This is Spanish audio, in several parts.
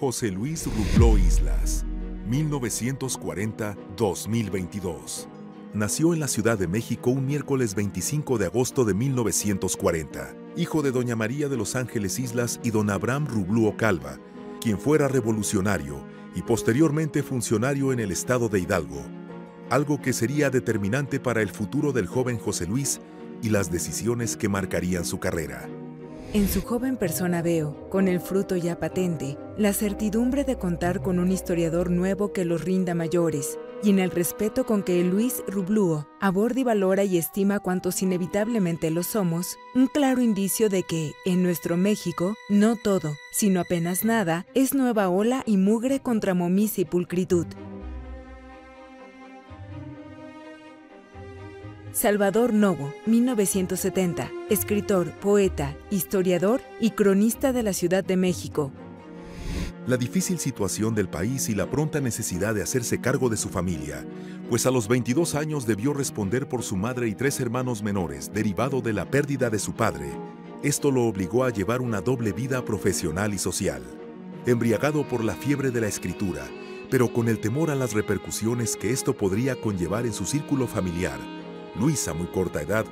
José Luis Rubló Islas, 1940-2022. Nació en la Ciudad de México un miércoles 25 de agosto de 1940, hijo de doña María de los Ángeles Islas y don Abraham Rubló Calva, quien fuera revolucionario y posteriormente funcionario en el estado de Hidalgo, algo que sería determinante para el futuro del joven José Luis y las decisiones que marcarían su carrera. En su joven persona veo, con el fruto ya patente, la certidumbre de contar con un historiador nuevo que los rinda mayores, y en el respeto con que Luis Rubló aborda y valora y estima cuantos inevitablemente lo somos, un claro indicio de que, en nuestro México, no todo, sino apenas nada, es nueva ola y mugre contra momiza y pulcritud. Salvador Novo, 1970, escritor, poeta, historiador y cronista de la Ciudad de México. La difícil situación del país y la pronta necesidad de hacerse cargo de su familia, pues a los 22 años debió responder por su madre y 3 hermanos menores, derivado de la pérdida de su padre. Esto lo obligó a llevar una doble vida profesional y social. Embriagado por la fiebre de la escritura, pero con el temor a las repercusiones que esto podría conllevar en su círculo familiar, Luis, a muy corta edad,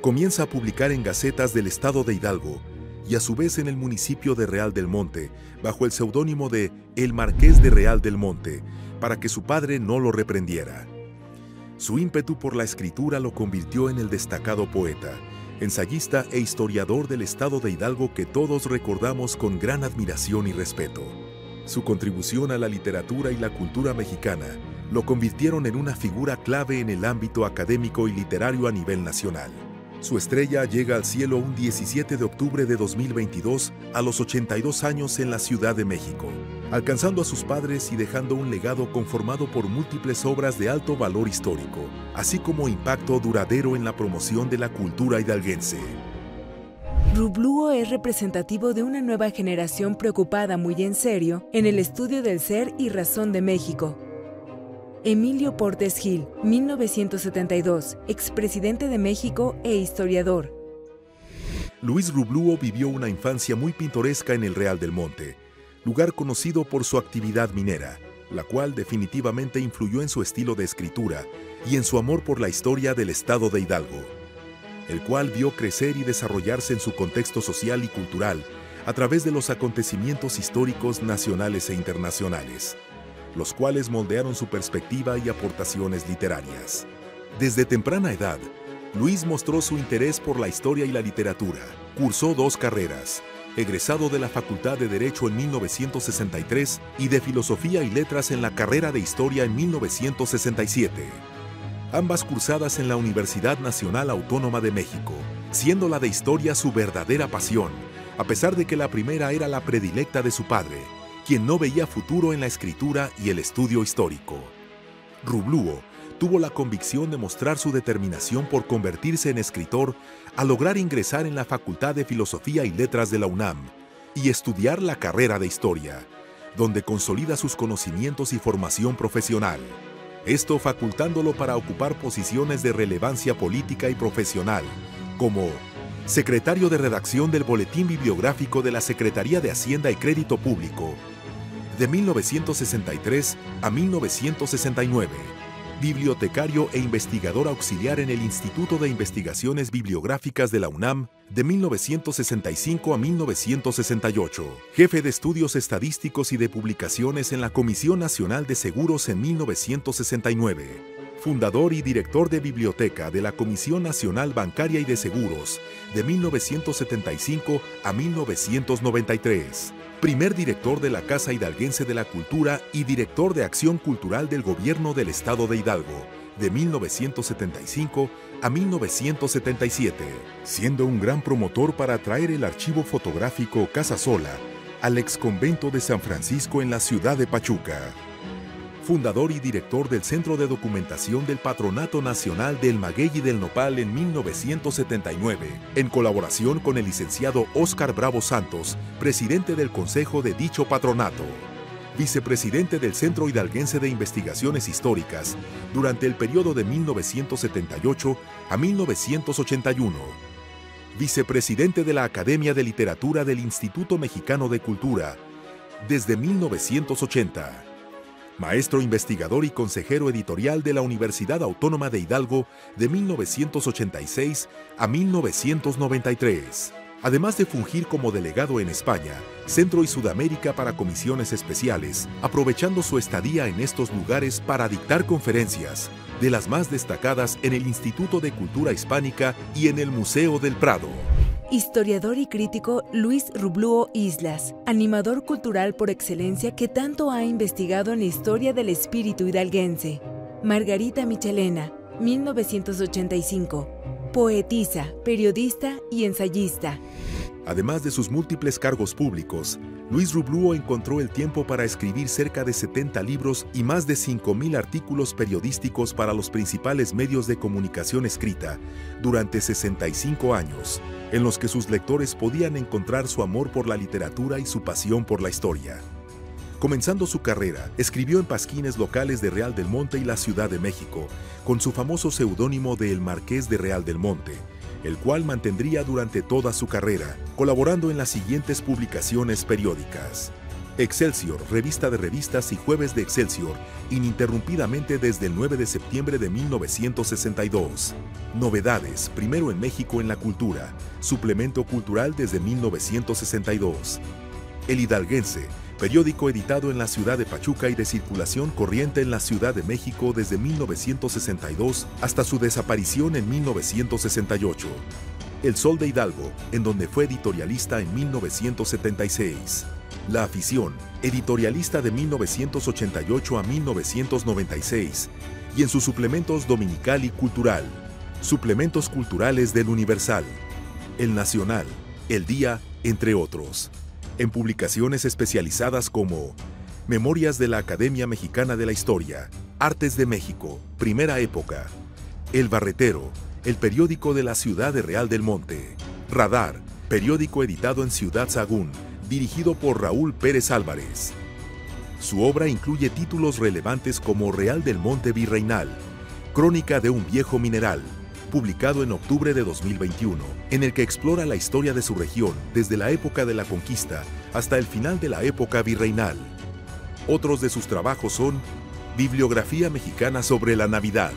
comienza a publicar en gacetas del estado de Hidalgo y a su vez en el municipio de Real del Monte, bajo el seudónimo de El Marqués de Real del Monte, para que su padre no lo reprendiera. Su ímpetu por la escritura lo convirtió en el destacado poeta, ensayista e historiador del estado de Hidalgo que todos recordamos con gran admiración y respeto. Su contribución a la literatura y la cultura mexicana lo convirtieron en una figura clave en el ámbito académico y literario a nivel nacional. Su estrella llega al cielo un 17 de octubre de 2022 a los 82 años en la Ciudad de México, alcanzando a sus padres y dejando un legado conformado por múltiples obras de alto valor histórico, así como impacto duradero en la promoción de la cultura hidalguense. Rubló es representativo de una nueva generación preocupada muy en serio en el estudio del ser y razón de México. Emilio Portes Gil, 1972, expresidente de México e historiador. Luis Rubló vivió una infancia muy pintoresca en el Real del Monte, lugar conocido por su actividad minera, la cual definitivamente influyó en su estilo de escritura y en su amor por la historia del estado de Hidalgo, el cual vio crecer y desarrollarse en su contexto social y cultural a través de los acontecimientos históricos nacionales e internacionales, los cuales moldearon su perspectiva y aportaciones literarias. Desde temprana edad, Luis mostró su interés por la historia y la literatura. Cursó 2 carreras, egresado de la Facultad de Derecho en 1963 y de Filosofía y Letras en la carrera de Historia en 1967. Ambas cursadas en la Universidad Nacional Autónoma de México, siendo la de Historia su verdadera pasión, a pesar de que la primera era la predilecta de su padre, quien no veía futuro en la escritura y el estudio histórico. Rubló tuvo la convicción de mostrar su determinación por convertirse en escritor al lograr ingresar en la Facultad de Filosofía y Letras de la UNAM y estudiar la carrera de Historia, donde consolida sus conocimientos y formación profesional. Esto facultándolo para ocupar posiciones de relevancia política y profesional, como secretario de redacción del Boletín Bibliográfico de la Secretaría de Hacienda y Crédito Público, de 1963 a 1969, bibliotecario e investigador auxiliar en el Instituto de Investigaciones Bibliográficas de la UNAM, de 1965 a 1968, jefe de estudios estadísticos y de publicaciones en la Comisión Nacional de Seguros en 1969, fundador y director de biblioteca de la Comisión Nacional Bancaria y de Seguros, de 1975 a 1993, primer director de la Casa Hidalguense de la Cultura y director de Acción Cultural del Gobierno del Estado de Hidalgo, de 1975 a 1977, siendo un gran promotor para traer el archivo fotográfico Casasola al exconvento de San Francisco en la ciudad de Pachuca. Fundador y director del Centro de Documentación del Patronato Nacional del Maguey y del Nopal en 1979, en colaboración con el licenciado Óscar Bravo Santos, presidente del consejo de dicho patronato. Vicepresidente del Centro Hidalguense de Investigaciones Históricas durante el periodo de 1978 a 1981. Vicepresidente de la Academia de Literatura del Instituto Mexicano de Cultura desde 1980. Maestro investigador y consejero editorial de la Universidad Autónoma de Hidalgo de 1986 a 1993. Además de fungir como delegado en España, Centro y Sudamérica para comisiones especiales, aprovechando su estadía en estos lugares para dictar conferencias, de las más destacadas en el Instituto de Cultura Hispánica y en el Museo del Prado. Historiador y crítico Luis Rubluo Islas, animador cultural por excelencia que tanto ha investigado en la historia del espíritu hidalguense. Margarita Michelena, 1985. Poetisa, periodista y ensayista. Además de sus múltiples cargos públicos, Luis Rubluo encontró el tiempo para escribir cerca de 70 libros y más de 5.000 artículos periodísticos para los principales medios de comunicación escrita durante 65 años, en los que sus lectores podían encontrar su amor por la literatura y su pasión por la historia. Comenzando su carrera, escribió en pasquines locales de Real del Monte y la Ciudad de México, con su famoso seudónimo de El Marqués de Real del Monte, el cual mantendría durante toda su carrera, colaborando en las siguientes publicaciones periódicas: Excelsior, revista de revistas, y Jueves de Excelsior, ininterrumpidamente desde el 9 de septiembre de 1962. Novedades, primero en México en la cultura, suplemento cultural desde 1962. El Hidalguense, periódico editado en la ciudad de Pachuca y de circulación corriente en la Ciudad de México desde 1962 hasta su desaparición en 1968. El Sol de Hidalgo, en donde fue editorialista en 1976. La Afición, editorialista de 1988 a 1996, y en sus suplementos dominical y cultural, suplementos culturales del Universal, El Nacional, El Día, entre otros. En publicaciones especializadas como Memorias de la Academia Mexicana de la Historia, Artes de México, Primera Época, El Barretero, el periódico de la ciudad de Real del Monte, Radar, periódico editado en Ciudad Sagún, dirigido por Raúl Pérez Álvarez. Su obra incluye títulos relevantes como Real del Monte Virreinal, Crónica de un viejo mineral, publicado en octubre de 2021, en el que explora la historia de su región desde la época de la conquista hasta el final de la época virreinal. Otros de sus trabajos son Bibliografía mexicana sobre la Navidad,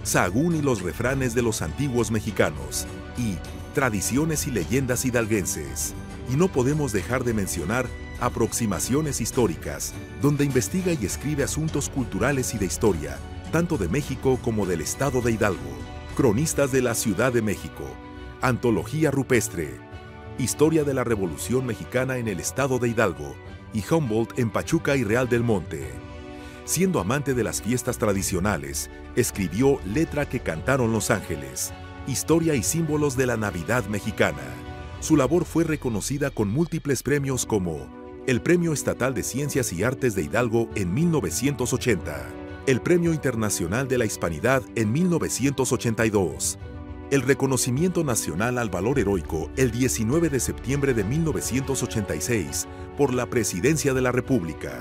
Sahagún y los refranes de los antiguos mexicanos, y Tradiciones y leyendas hidalguenses. Y no podemos dejar de mencionar Aproximaciones históricas, donde investiga y escribe asuntos culturales y de historia, tanto de México como del estado de Hidalgo. Cronistas de la Ciudad de México, Antología Rupestre, Historia de la Revolución Mexicana en el estado de Hidalgo y Humboldt en Pachuca y Real del Monte. Siendo amante de las fiestas tradicionales, escribió Letra que cantaron los ángeles, Historia y símbolos de la Navidad mexicana. Su labor fue reconocida con múltiples premios como el Premio Estatal de Ciencias y Artes de Hidalgo en 1980, el Premio Internacional de la Hispanidad en 1982, el Reconocimiento Nacional al Valor Heroico el 19 de septiembre de 1986 por la Presidencia de la República,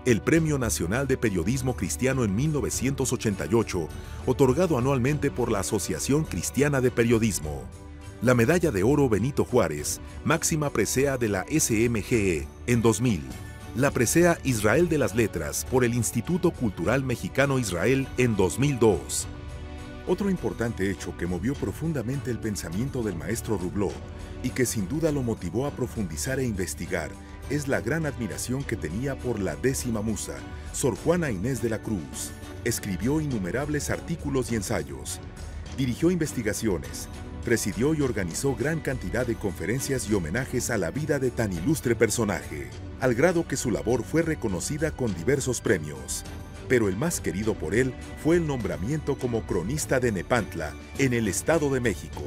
el Premio Nacional de Periodismo Cristiano en 1988, otorgado anualmente por la Asociación Cristiana de Periodismo, la Medalla de Oro Benito Juárez, máxima presea de la SMGE en 2000, la presea Israel de las Letras por el Instituto Cultural Mexicano Israel en 2002. Otro importante hecho que movió profundamente el pensamiento del maestro Rubluo y que sin duda lo motivó a profundizar e investigar es la gran admiración que tenía por la décima musa, Sor Juana Inés de la Cruz. Escribió innumerables artículos y ensayos, dirigió investigaciones, presidió y organizó gran cantidad de conferencias y homenajes a la vida de tan ilustre personaje, al grado que su labor fue reconocida con diversos premios. Pero el más querido por él fue el nombramiento como cronista de Nepantla, en el Estado de México,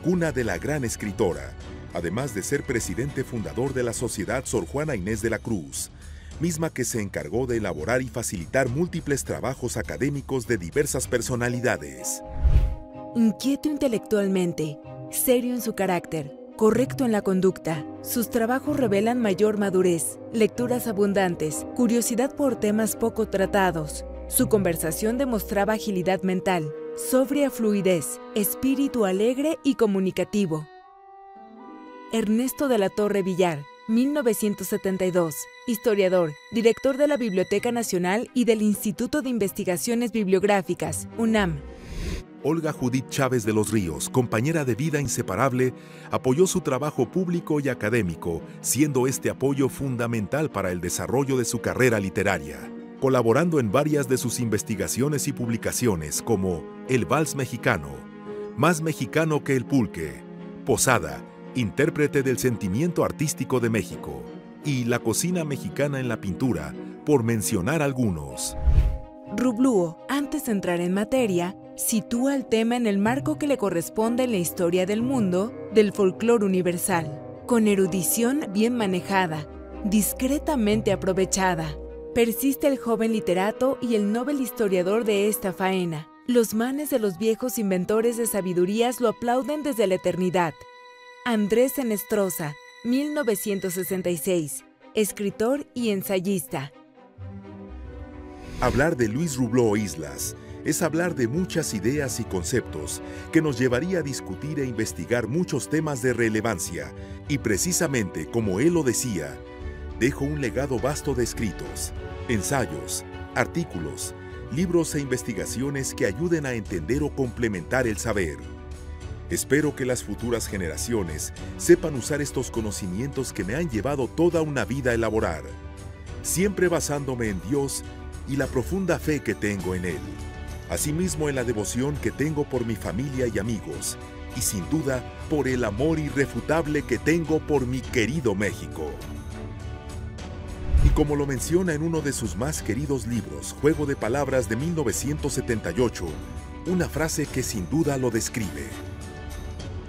cuna de la gran escritora, además de ser presidente fundador de la Sociedad Sor Juana Inés de la Cruz, misma que se encargó de elaborar y facilitar múltiples trabajos académicos de diversas personalidades. Inquieto intelectualmente, serio en su carácter, correcto en la conducta, sus trabajos revelan mayor madurez, lecturas abundantes, curiosidad por temas poco tratados. Su conversación demostraba agilidad mental, sobria fluidez, espíritu alegre y comunicativo. Ernesto de la Torre Villar, 1972. Historiador, director de la Biblioteca Nacional y del Instituto de Investigaciones Bibliográficas, UNAM. Olga Judith Chávez de los Ríos, compañera de vida inseparable, apoyó su trabajo público y académico, siendo este apoyo fundamental para el desarrollo de su carrera literaria, colaborando en varias de sus investigaciones y publicaciones como El Vals Mexicano, Más Mexicano que el Pulque, Posada, intérprete del sentimiento artístico de México, y La cocina mexicana en la pintura, por mencionar algunos. Rubluo, antes de entrar en materia, sitúa el tema en el marco que le corresponde en la historia del mundo del folclore universal, con erudición bien manejada, discretamente aprovechada. Persiste el joven literato y el noble historiador de esta faena. Los manes de los viejos inventores de sabidurías lo aplauden desde la eternidad. Andrés Enestrosa, 1966, escritor y ensayista. Hablar de Luis Rubluó Islas es hablar de muchas ideas y conceptos que nos llevaría a discutir e investigar muchos temas de relevancia, y precisamente como él lo decía, dejó un legado vasto de escritos, ensayos, artículos, libros e investigaciones que ayuden a entender o complementar el saber. Espero que las futuras generaciones sepan usar estos conocimientos que me han llevado toda una vida a elaborar, siempre basándome en Dios y la profunda fe que tengo en Él, asimismo en la devoción que tengo por mi familia y amigos, y sin duda por el amor irrefutable que tengo por mi querido México. Y como lo menciona en uno de sus más queridos libros, Juego de Palabras de 1978, una frase que sin duda lo describe.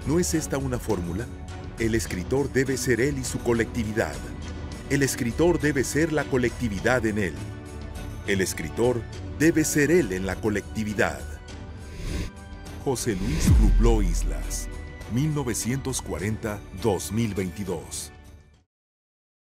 ¿No es esta una fórmula? El escritor debe ser él y su colectividad. El escritor debe ser la colectividad en él. El escritor debe ser él en la colectividad. José Luis Rubluó Islas, 1940-2022.